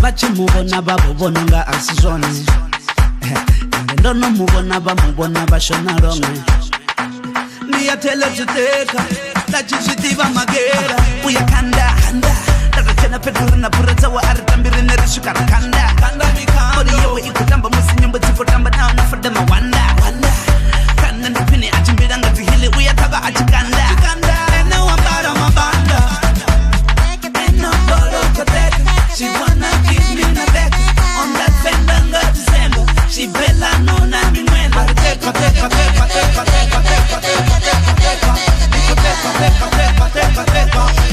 bachimubona babubona nga asizone ndono mubona bamubona bashona ronge niyatele tuteka lachisitiva magera uyakanda tatachena pedurina puratsa wa aritambirine rishukarakanda ori yewe ikutamba musinyumba dzifotamba nawo nafadama wanda kana ndipini achimbira ngatihili uyataka achikanda ena wambara mabanda ena bolokoteka she wanna give me na back on that fender ngatisema she bella nona mimwena teka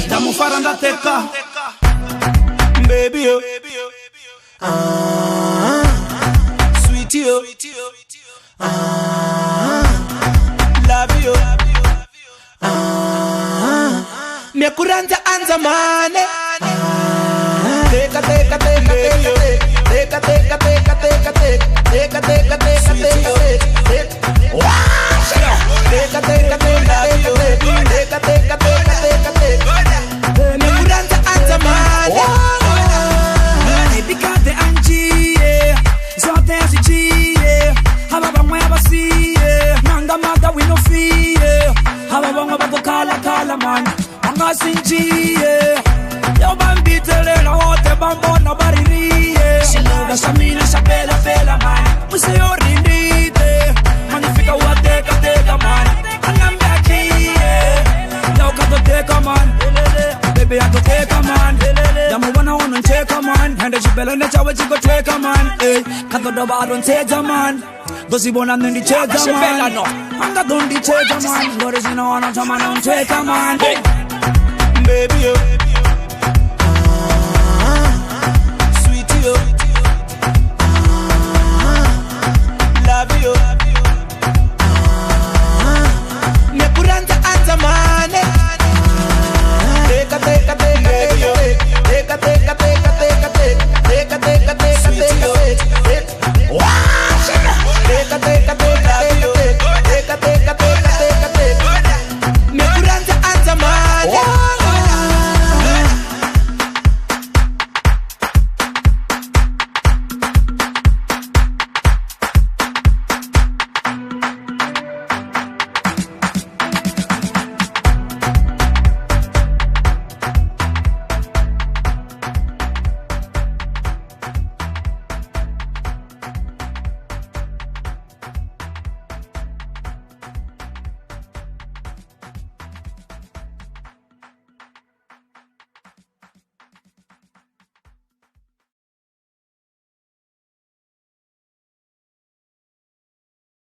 ndamufara ndateka baby yo sweet yo love yo mekuranza anza mane teka man angasinjiye yo bambitele la wote bambona baririye siloga samina sabela bela man museyorindite magnifica wateka man angambakiye yo katoteka man baby atoteka man damu wana unoncheka man hande jibela nechawe chikoteka man katodoba don't take man dosibona ndi cheka man anga don't cheka man lore zina wana chama non cheka man baby yo